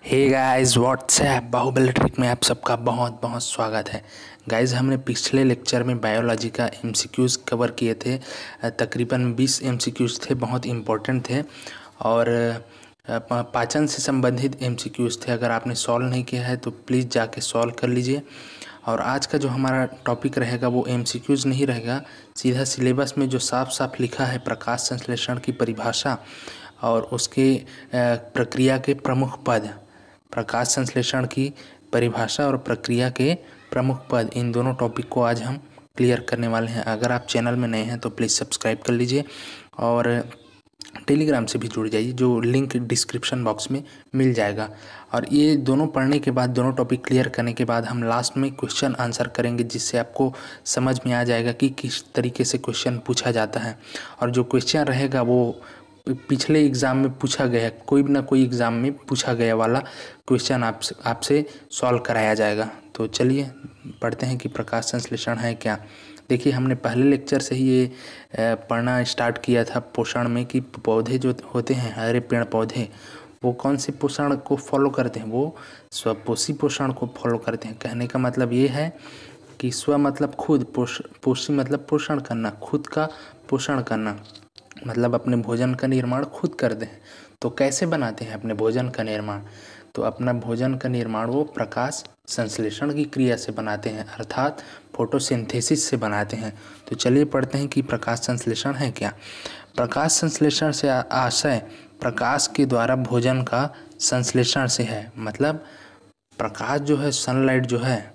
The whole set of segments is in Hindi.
हे गाइस व्हाट्सएप बाहुबली ट्रिक में आप सबका बहुत बहुत स्वागत है। गाइस हमने पिछले लेक्चर में बायोलॉजी का एमसीक्यूज़ कवर किए थे। तकरीबन 20 एमसीक्यूज़ थे, बहुत इम्पोर्टेंट थे और पाचन से संबंधित एमसीक्यूज़ थे। अगर आपने सॉल्व नहीं किया है तो प्लीज़ जाके सॉल्व कर लीजिए। और आज का जो हमारा टॉपिक रहेगा वो एमसीक्यूज़ नहीं रहेगा, सीधा सिलेबस में जो साफ साफ लिखा है प्रकाश संश्लेषण की परिभाषा और उसके प्रक्रिया के प्रमुख पद, प्रकाश संश्लेषण की परिभाषा और प्रक्रिया के प्रमुख पद, इन दोनों टॉपिक को आज हम क्लियर करने वाले हैं। अगर आप चैनल में नए हैं तो प्लीज़ सब्सक्राइब कर लीजिए और टेलीग्राम से भी जुड़ जाइए, जो लिंक डिस्क्रिप्शन बॉक्स में मिल जाएगा। और ये दोनों पढ़ने के बाद, दोनों टॉपिक क्लियर करने के बाद हम लास्ट में क्वेश्चन आंसर करेंगे, जिससे आपको समझ में आ जाएगा कि किस तरीके से क्वेश्चन पूछा जाता है। और जो क्वेश्चन रहेगा वो पिछले एग्ज़ाम में पूछा गया, कोई ना कोई एग्ज़ाम में पूछा गया वाला क्वेश्चन आपसे सॉल्व कराया जाएगा। तो चलिए पढ़ते हैं कि प्रकाश संश्लेषण है क्या। देखिए हमने पहले लेक्चर से ही ये पढ़ना स्टार्ट किया था पोषण में, कि पौधे जो होते हैं, हरे पेड़ पौधे, वो कौन से पोषण को फॉलो करते हैं, वो स्वपोषी पोषण को फॉलो करते हैं। कहने का मतलब ये है कि स्व मतलब खुद, पोषी मतलब पोषण करना, खुद का पोषण करना, मतलब अपने भोजन का निर्माण खुद करते हैं। तो कैसे बनाते हैं अपने भोजन का निर्माण? तो अपना भोजन का निर्माण वो प्रकाश संश्लेषण की क्रिया से बनाते हैं, अर्थात फोटोसिंथेसिस से बनाते हैं। तो चलिए पढ़ते हैं कि प्रकाश संश्लेषण है क्या। प्रकाश संश्लेषण से आशय प्रकाश के द्वारा भोजन का संश्लेषण से है। मतलब प्रकाश जो है, सनलाइट जो है,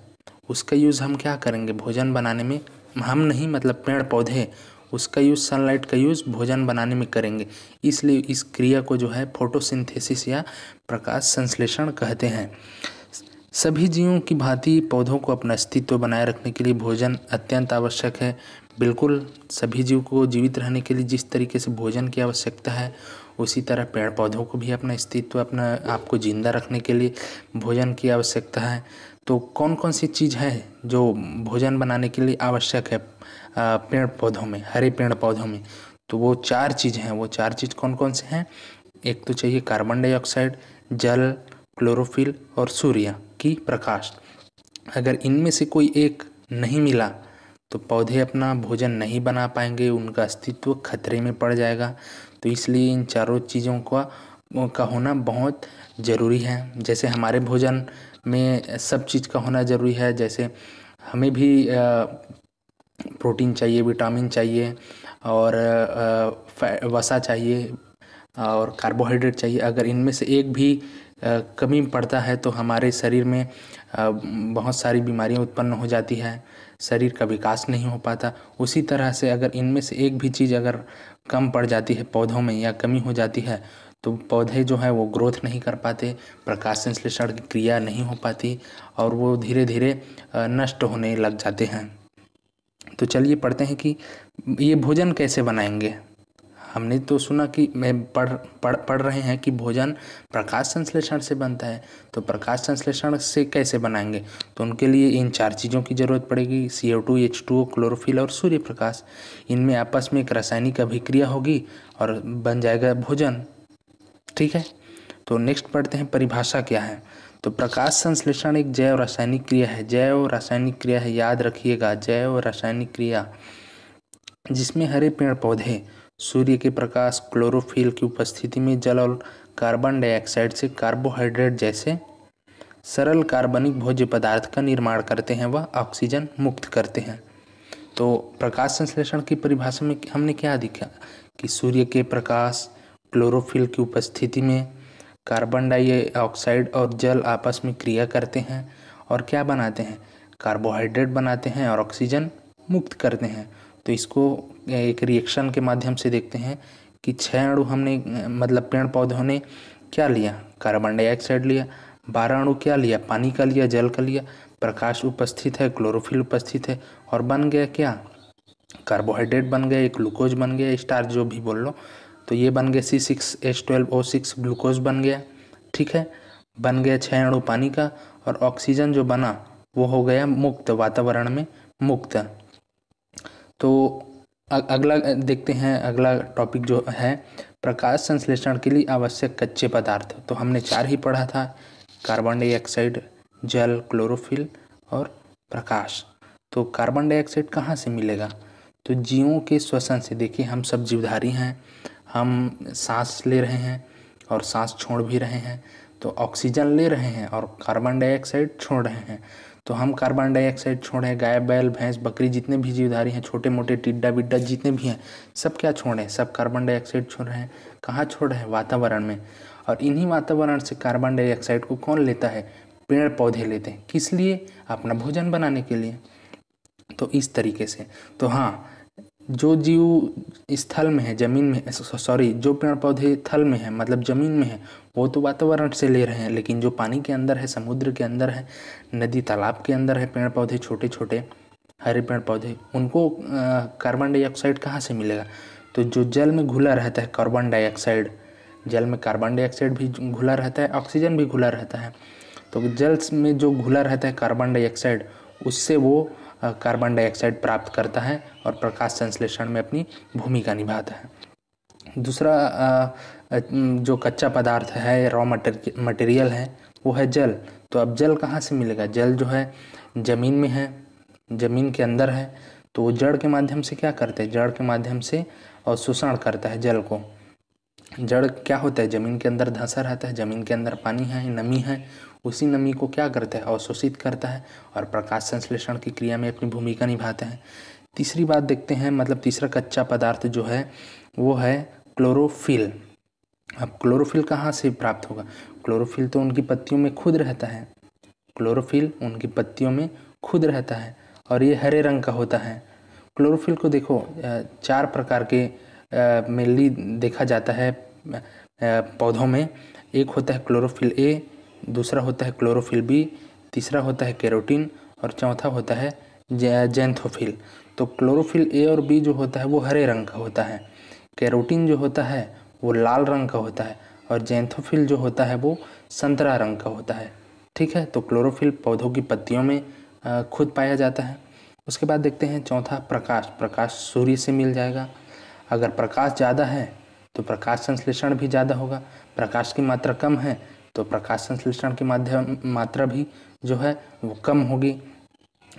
उसका यूज़ हम क्या करेंगे भोजन बनाने में? हम नहीं, मतलब पेड़ पौधे, उसका यूज़, सनलाइट का यूज़ भोजन बनाने में करेंगे। इसलिए इस क्रिया को जो है फोटोसिंथेसिस या प्रकाश संश्लेषण कहते हैं। सभी जीवों की भांति पौधों को अपना अस्तित्व बनाए रखने के लिए भोजन अत्यंत आवश्यक है। बिल्कुल सभी जीव को जीवित रहने के लिए जिस तरीके से भोजन की आवश्यकता है, उसी तरह पेड़ पौधों को भी अपना अस्तित्व, अपना आपको जिंदा रखने के लिए भोजन की आवश्यकता है। तो कौन कौन सी चीज़ है जो भोजन बनाने के लिए आवश्यक है पेड़ पौधों में, हरे पेड़ पौधों में? तो वो 4 चीज़ हैं। वो 4 चीज़ कौन कौन से हैं? एक तो चाहिए कार्बन डाइऑक्साइड, जल, क्लोरोफिल और सूर्य की प्रकाश। अगर इनमें से कोई एक नहीं मिला तो पौधे अपना भोजन नहीं बना पाएंगे, उनका अस्तित्व खतरे में पड़ जाएगा। तो इसलिए इन चारों चीज़ों का होना बहुत ज़रूरी है। जैसे हमारे भोजन में सब चीज़ का होना ज़रूरी है, जैसे हमें भी प्रोटीन चाहिए, विटामिन चाहिए और वसा चाहिए और कार्बोहाइड्रेट चाहिए। अगर इनमें से एक भी कमी पड़ता है तो हमारे शरीर में बहुत सारी बीमारियां उत्पन्न हो जाती है, शरीर का विकास नहीं हो पाता। उसी तरह से अगर इनमें से एक भी चीज़ अगर कम पड़ जाती है पौधों में, या कमी हो जाती है, तो पौधे जो है वो ग्रोथ नहीं कर पाते, प्रकाश संश्लेषण की क्रिया नहीं हो पाती और वो धीरे धीरे नष्ट होने लग जाते हैं। तो चलिए पढ़ते हैं कि ये भोजन कैसे बनाएंगे। हमने तो सुना कि पढ़ रहे हैं कि भोजन प्रकाश संश्लेषण से बनता है। तो प्रकाश संश्लेषण से कैसे बनाएंगे? तो उनके लिए इन 4 चीज़ों की ज़रूरत पड़ेगी, CO2, H2O, क्लोरोफिल और सूर्य प्रकाश। इनमें आपस में एक रासायनिक अभिक्रिया होगी और बन जाएगा भोजन। ठीक है, तो नेक्स्ट पढ़ते हैं परिभाषा क्या है। तो प्रकाश संश्लेषण एक जैव रासायनिक क्रिया है। जैव रासायनिक क्रिया है, याद रखिएगा, जैव रासायनिक क्रिया, जिसमें हरे पेड़ पौधे सूर्य के प्रकाश, क्लोरोफिल की उपस्थिति में जल और कार्बन डाइऑक्साइड से कार्बोहाइड्रेट जैसे सरल कार्बनिक भोज्य पदार्थ का निर्माण करते हैं, वह ऑक्सीजन मुक्त करते हैं। तो प्रकाश संश्लेषण की परिभाषा में हमने क्या देखा कि सूर्य के प्रकाश, क्लोरोफिल की उपस्थिति में कार्बन डाइऑक्साइड और जल आपस में क्रिया करते हैं और क्या बनाते हैं? कार्बोहाइड्रेट बनाते हैं और ऑक्सीजन मुक्त करते हैं। तो इसको एक रिएक्शन के माध्यम से देखते हैं कि 6 अणु हमने, मतलब पेड़ पौधों ने क्या लिया? कार्बन डाइऑक्साइड लिया। 12 अणु क्या लिया? पानी का लिया, जल का लिया। प्रकाश उपस्थित है, क्लोरोफिल उपस्थित है और बन गया क्या? कार्बोहाइड्रेट बन गया, ग्लूकोज बन गया, स्टार्च जो भी बोल लो। तो ये बन गया C6H12O6 ग्लूकोज बन गया। ठीक है, बन गया 6 अणु पानी का और ऑक्सीजन जो बना वो हो गया मुक्त, वातावरण में मुक्त। तो अगला देखते हैं, अगला टॉपिक जो है प्रकाश संश्लेषण के लिए आवश्यक कच्चे पदार्थ। तो हमने 4 ही पढ़ा था, कार्बन डाइऑक्साइड, जल, क्लोरोफिल और प्रकाश। तो कार्बन डाइऑक्साइड कहाँ से मिलेगा? तो जीवों के श्वसन से। देखिए हम सब जीवधारी हैं, हम सांस ले रहे हैं और सांस छोड़ भी रहे हैं, तो ऑक्सीजन ले रहे हैं और कार्बन डाइऑक्साइड छोड़ रहे हैं। तो हम कार्बन डाइऑक्साइड छोड़े, गाय, बैल, भैंस, बकरी, जितने भी जीवधारी हैं, छोटे मोटे टिड्डा बिड्डा जितने भी हैं, सब क्या छोड़ रहे हैं? सब कार्बन डाइऑक्साइड छोड़ रहे हैं। कहाँ छोड़ रहे हैं? वातावरण में। और इन्हीं वातावरण से कार्बन डाइऑक्साइड को कौन लेता है? पेड़ पौधे लेते हैं। किस लिए? अपना भोजन बनाने के लिए। तो इस तरीके से। तो हाँ, जो जीव स्थल में है, जमीन में, सॉरी, जो पेड़ पौधे थल में है मतलब जमीन में है, वो तो वातावरण से ले रहे हैं, लेकिन जो पानी के अंदर है, समुद्र के अंदर है, नदी तालाब के अंदर है, पेड़ पौधे छोटे छोटे हरे पेड़ पौधे, उनको कार्बन डाइऑक्साइड कहाँ से मिलेगा? तो जो जल में घुला रहता है कार्बन डाइऑक्साइड, जल में कार्बन डाइऑक्साइड भी घुला रहता है, ऑक्सीजन भी घुला रहता है। तो जल में जो घुला रहता है कार्बन डाइऑक्साइड, उससे वो कार्बन डाइऑक्साइड प्राप्त करता है और प्रकाश संश्लेषण में अपनी भूमिका निभाता है। दूसरा जो कच्चा पदार्थ है, रॉ मटेरियल है, वो है जल। तो अब जल कहाँ से मिलेगा? जल जो है जमीन में है, जमीन के अंदर है, तो वो जड़ के माध्यम से क्या करते हैं? जड़ के माध्यम से अवशोषण करता है जल को। जड़ क्या होता है? जमीन के अंदर धंसा रहता है, जमीन के अंदर पानी है, नमी है, उसी नमी को क्या करता है? अवशोषित करता है और प्रकाश संश्लेषण की क्रिया में अपनी भूमिका निभाता है। तीसरी बात देखते हैं, मतलब तीसरा कच्चा पदार्थ जो है वो है क्लोरोफिल। अब क्लोरोफिल कहाँ से प्राप्त होगा? क्लोरोफिल तो उनकी पत्तियों में खुद रहता है, क्लोरोफिल उनकी पत्तियों में खुद रहता है और ये हरे रंग का होता है। क्लोरोफिल को देखो 4 प्रकार के मेनली देखा जाता है पौधों में। एक होता है क्लोरोफिल ए, दूसरा होता है क्लोरोफिल बी, तीसरा होता है कैरोटीन और चौथा होता है जैंथोफिल। तो क्लोरोफिल ए और बी जो होता है वो हरे रंग का होता है, कैरोटीन जो होता है वो लाल रंग का होता है और जैंथोफिल जो होता है वो संतरा रंग का होता है। ठीक है, तो क्लोरोफिल पौधों की पत्तियों में खुद पाया जाता है। उसके बाद देखते हैं चौथा प्रकाश। प्रकाश सूर्य से मिल जाएगा। अगर प्रकाश ज़्यादा है तो प्रकाश संश्लेषण भी ज़्यादा होगा, प्रकाश की मात्रा कम है तो प्रकाश संश्लेषण की मात्रा भी जो है वो कम होगी।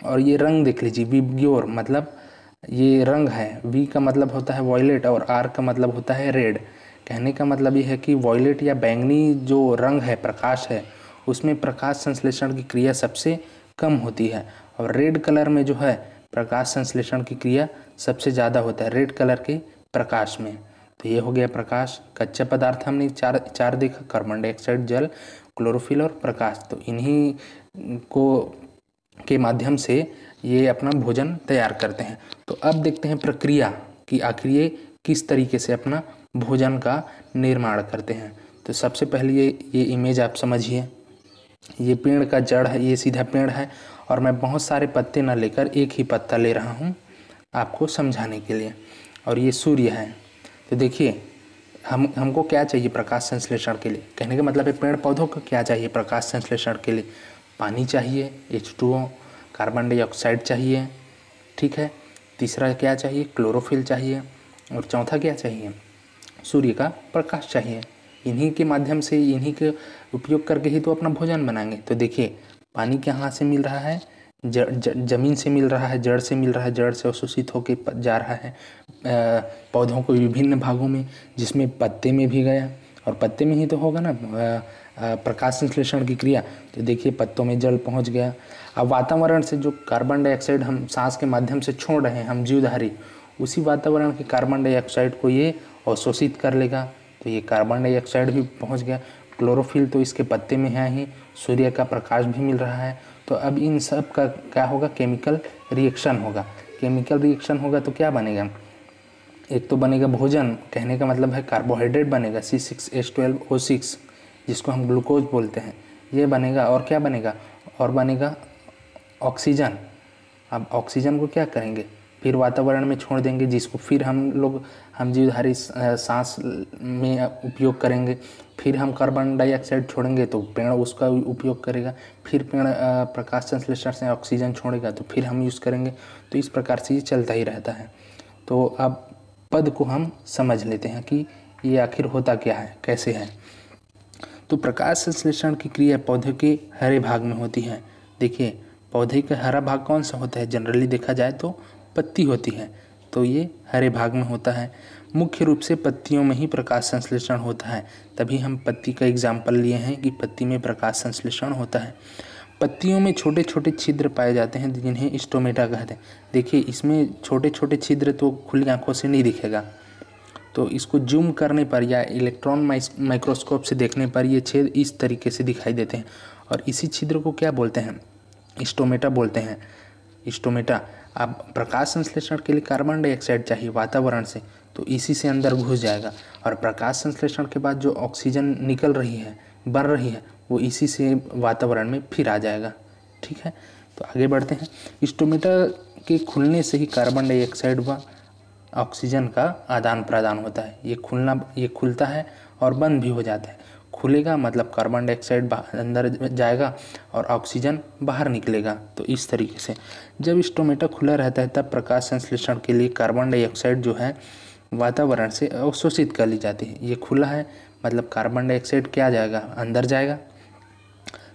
और ये रंग देख लीजिए, विबग्योर मतलब ये रंग है, वी का मतलब होता है वॉयलेट और आर का मतलब होता है रेड। कहने का मतलब ये है कि वॉयलेट या बैंगनी जो रंग है, प्रकाश है, उसमें प्रकाश संश्लेषण की क्रिया सबसे कम होती है और रेड कलर में जो है प्रकाश संश्लेषण की क्रिया सबसे ज़्यादा होता है, रेड कलर के प्रकाश में। तो ये हो गया प्रकाश। कच्चा पदार्थ हमने चार देखा, कार्बन डाइऑक्साइड, जल, क्लोरोफिल और प्रकाश। तो इन्हीं को के माध्यम से ये अपना भोजन तैयार करते हैं। तो अब देखते हैं प्रक्रिया कि आखिर ये किस तरीके से अपना भोजन का निर्माण करते हैं। तो सबसे पहले ये इमेज आप समझिए, ये पेड़ का जड़ है, ये सीधा पेड़ है और मैं बहुत सारे पत्ते ना लेकर एक ही पत्ता ले रहा हूँ आपको समझाने के लिए। और ये सूर्य है। तो देखिए हमको क्या चाहिए प्रकाश संश्लेषण के लिए? कहने का मतलब है पेड़ पौधों को क्या चाहिए प्रकाश संश्लेषण के लिए? पानी चाहिए, H2O, कार्बन डाइऑक्साइड चाहिए, ठीक है। तीसरा क्या चाहिए? क्लोरोफिल चाहिए और चौथा क्या चाहिए? सूर्य का प्रकाश चाहिए। इन्हीं के माध्यम से, इन्हीं के उपयोग करके ही तो अपना भोजन बनाएंगे। तो देखिए पानी कहाँ से मिल रहा है? जमीन से मिल रहा है, जड़ से मिल रहा है, जड़ से अवशोषित होकर जा रहा है पौधों को विभिन्न भागों में, जिसमें पत्ते में भी गया और पत्ते में ही तो होगा ना प्रकाश संश्लेषण की क्रिया। तो देखिए पत्तों में जल पहुंच गया। अब वातावरण से जो कार्बन डाइऑक्साइड हम सांस के माध्यम से छोड़ रहे हैं, हम जीवधारी, उसी वातावरण के कार्बन डाइऑक्साइड को ये अवशोषित कर लेगा। तो ये कार्बन डाइऑक्साइड भी पहुंच गया। क्लोरोफिल तो इसके पत्ते में है ही, सूर्य का प्रकाश भी मिल रहा है। तो अब इन सब का क्या होगा? केमिकल रिएक्शन होगा। केमिकल रिएक्शन होगा तो क्या बनेगा? एक तो बनेगा भोजन, कहने का मतलब है कार्बोहाइड्रेट बनेगा C6H12O6, जिसको हम ग्लूकोज बोलते हैं, ये बनेगा। और क्या बनेगा? और बनेगा ऑक्सीजन। अब ऑक्सीजन को क्या करेंगे? फिर वातावरण में छोड़ देंगे, जिसको फिर हम जीवधारी सांस में उपयोग करेंगे। फिर हम कार्बन डाइऑक्साइड छोड़ेंगे तो पेड़ उसका उपयोग करेगा। फिर पेड़ प्रकाश संश्लेषण से ऑक्सीजन छोड़ेगा तो फिर हम यूज़ करेंगे। तो इस प्रकार से ये चलता ही रहता है। तो अब पद को हम समझ लेते हैं कि ये आखिर होता क्या है, कैसे है। तो प्रकाश संश्लेषण की क्रिया पौधे के हरे भाग में होती है। देखिए पौधे का हरा भाग कौन सा होता है, जनरली देखा जाए तो पत्ती होती है, तो ये हरे भाग में होता है। मुख्य रूप से पत्तियों में ही प्रकाश संश्लेषण होता है, तभी हम पत्ती का एग्जाम्पल लिए हैं कि पत्ती में प्रकाश संश्लेषण होता है। पत्तियों में छोटे छोटे छिद्र पाए जाते हैं जिन्हें स्टोमेटा कहते हैं। देखिए इसमें छोटे छोटे छिद्र तो खुली आंखों से नहीं दिखेगा, तो इसको जूम करने पर या इलेक्ट्रॉन माइक्रोस्कोप से देखने पर ये छेद इस तरीके से दिखाई देते हैं, और इसी छिद्र को क्या बोलते हैं, स्टोमेटा बोलते हैं। स्टोमेटा। अब प्रकाश संश्लेषण के लिए कार्बन डाइऑक्साइड चाहिए वातावरण से, तो इसी से अंदर घुस जाएगा, और प्रकाश संश्लेषण के बाद जो ऑक्सीजन निकल रही है, बन रही है, वो इसी से वातावरण में फिर आ जाएगा। ठीक है, तो आगे बढ़ते हैं। स्टोमेटा के खुलने से ही कार्बन डाइऑक्साइड व ऑक्सीजन का आदान प्रदान होता है। ये खुलता है और बंद भी हो जाता है। खुलेगा मतलब कार्बन डाइऑक्साइड अंदर जाएगा और ऑक्सीजन बाहर निकलेगा। तो इस तरीके से जब स्टोमेटा खुला रहता है तब प्रकाश संश्लेषण के लिए कार्बन डाइऑक्साइड जो है वातावरण से अवशोषित कर ली जाती है। ये खुला है मतलब कार्बन डाइऑक्साइड क्या जाएगा, अंदर जाएगा,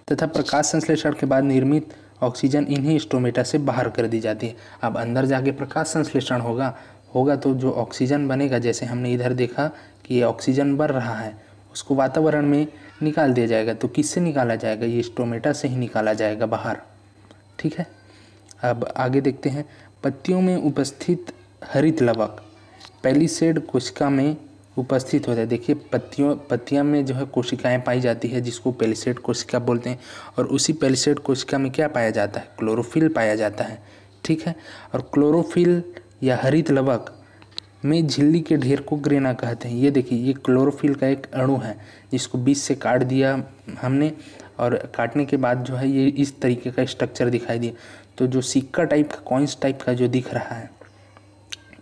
तथा प्रकाश संश्लेषण के बाद निर्मित ऑक्सीजन इन्हीं स्टोमेटा से बाहर कर दी जाती है। अब अंदर जाके प्रकाश संश्लेषण होगा तो जो ऑक्सीजन बनेगा, जैसे हमने इधर देखा कि ये ऑक्सीजन बढ़ रहा है, उसको वातावरण में निकाल दिया जाएगा। तो किससे निकाला जाएगा, ये स्टोमेटा से ही निकाला जाएगा बाहर। ठीक है, अब आगे देखते हैं। पत्तियों में उपस्थित हरित लवक पैलिसेड कोशिका में उपस्थित होता है। देखिए पत्तियां में जो है कोशिकाएं पाई जाती है जिसको पैलिसेड कोशिका बोलते हैं, और उसी पैलिसेड कोशिका में क्या पाया जाता है, क्लोरोफिल पाया जाता है। ठीक है, और क्लोरोफिल या हरित लवक में झिल्ली के ढेर को ग्रेना कहते हैं। ये देखिए ये क्लोरोफिल का एक अणु है जिसको बीच से काट दिया हमने, और काटने के बाद जो है ये इस तरीके का स्ट्रक्चर दिखाई दिया। तो जो सिक्का टाइप का, कॉइन्स टाइप का जो दिख रहा है,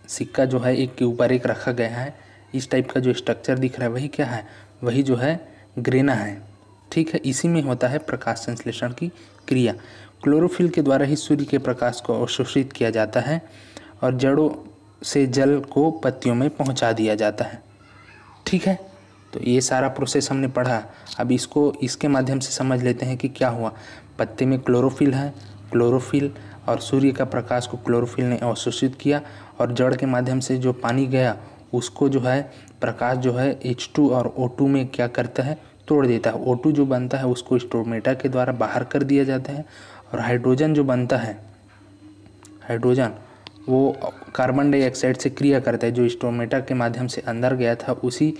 सिक्का जो है एक के ऊपर एक रखा गया है, इस टाइप का जो स्ट्रक्चर दिख रहा है वही क्या है, वही जो है ग्रेना है। ठीक है, इसी में होता है प्रकाश संश्लेषण की क्रिया। क्लोरोफिल के द्वारा ही सूर्य के प्रकाश को अवशोषित किया जाता है और जड़ों से जल को पत्तियों में पहुंचा दिया जाता है। ठीक है, तो ये सारा प्रोसेस हमने पढ़ा। अब इसको इसके माध्यम से समझ लेते हैं कि क्या हुआ। पत्ते में क्लोरोफिल है, क्लोरोफिल और सूर्य का प्रकाश को क्लोरोफिल ने अवशोषित किया, और जड़ के माध्यम से जो पानी गया उसको जो है प्रकाश जो है H2 और O2 में क्या करता है, तोड़ देता है। O2 जो बनता है उसको स्टोमेटा के द्वारा बाहर कर दिया जाता है, और हाइड्रोजन जो बनता है, हाइड्रोजन वो कार्बन डाइऑक्साइड से क्रिया करता है। जो स्टोमेटा के माध्यम से अंदर गया था उसी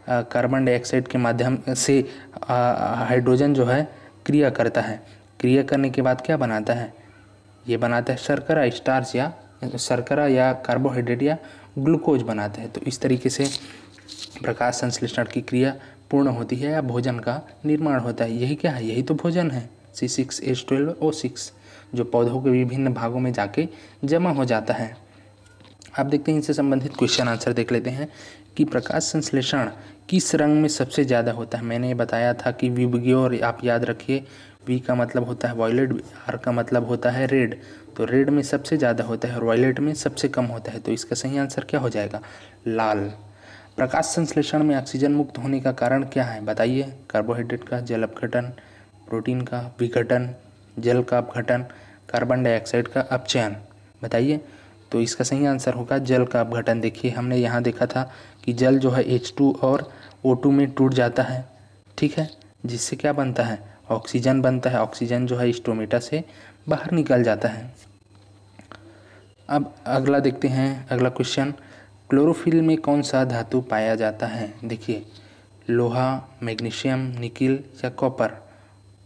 कार्बन डाइऑक्साइड के माध्यम से हाइड्रोजन जो है क्रिया करता है। क्रिया करने के बाद क्या बनाता है, ये बनाता है शर्करा, स्टार्च या शर्करा या कार्बोहाइड्रेट या ग्लूकोज बनाता है। तो इस तरीके से प्रकाश संश्लेषण की क्रिया पूर्ण होती है या भोजन का निर्माण होता है। यही क्या है, यही तो भोजन है, C6H12O6 जो पौधों के विभिन्न भागों में जाके जमा हो जाता है। आप देखते हैं इनसे संबंधित क्वेश्चन आंसर देख लेते हैं कि प्रकाश संश्लेषण किस रंग में सबसे ज़्यादा होता है। मैंने बताया था कि विबग्योर, आप याद रखिए, वी का मतलब होता है वायलेट, आर का मतलब होता है रेड। तो रेड में सबसे ज़्यादा होता है और वायलेट में सबसे कम होता है। तो इसका सही आंसर क्या हो जाएगा, लाल। प्रकाश संश्लेषण में ऑक्सीजन मुक्त होने का कारण क्या है बताइए। कार्बोहाइड्रेट का जल अपघटन, प्रोटीन का विघटन, जल का अपघटन, कार्बन डाइऑक्साइड का अपचयन, बताइए। तो इसका सही आंसर होगा जल का अपघटन। देखिए हमने यहाँ देखा था कि जल जो है H2 और O2 में टूट जाता है। ठीक है, जिससे क्या बनता है, ऑक्सीजन बनता है। ऑक्सीजन जो है स्टोमेटा से बाहर निकल जाता है। अब अगला देखते हैं, अगला क्वेश्चन, क्लोरोफिल में कौन सा धातु पाया जाता है। देखिए लोहा, मैग्नीशियम, निकिल या कॉपर।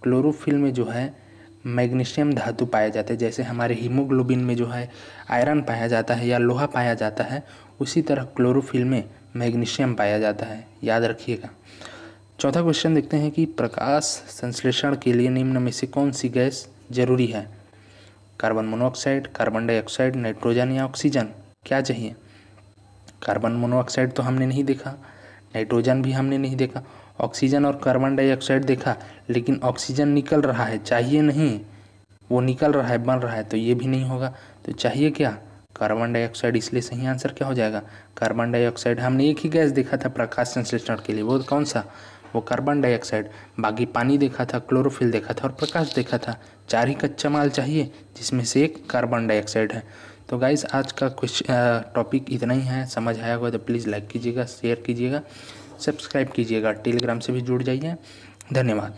क्लोरोफिल में जो है मैग्नीशियम धातु पाया जाता है। जैसे हमारे हीमोग्लोबिन में जो है आयरन पाया जाता है या लोहा पाया जाता है, उसी तरह क्लोरोफिल में मैग्नीशियम पाया जाता है, याद रखिएगा। चौथा क्वेश्चन देखते हैं कि प्रकाश संश्लेषण के लिए निम्न में से कौन सी गैस जरूरी है। Carbon monoxide, carbon dioxide, nitrogen या ऑक्सीजन, क्या चाहिए। कार्बन मोनोऑक्साइड तो हमने नहीं देखा, नाइट्रोजन भी हमने नहीं देखा, ऑक्सीजन और कार्बन डाइऑक्साइड देखा, लेकिन ऑक्सीजन निकल रहा है, चाहिए नहीं, वो निकल रहा है, बन रहा है, तो ये भी नहीं होगा। तो चाहिए क्या, कार्बन डाइऑक्साइड। इसलिए सही आंसर क्या हो जाएगा, कार्बन डाइऑक्साइड। हमने एक ही गैस देखा था प्रकाश संश्लेषण के लिए, वो कौन सा, वो कार्बन डाइऑक्साइड, बाकी पानी देखा था, क्लोरोफिल देखा था और प्रकाश देखा था। 4 ही कच्चा माल चाहिए जिसमें से एक कार्बन डाइऑक्साइड है। तो गाइज़ आज का कुछ टॉपिक इतना ही है। समझ आया होगा तो प्लीज़ लाइक कीजिएगा, शेयर कीजिएगा, सब्सक्राइब कीजिएगा, टेलीग्राम से भी जुड़ जाइए। धन्यवाद।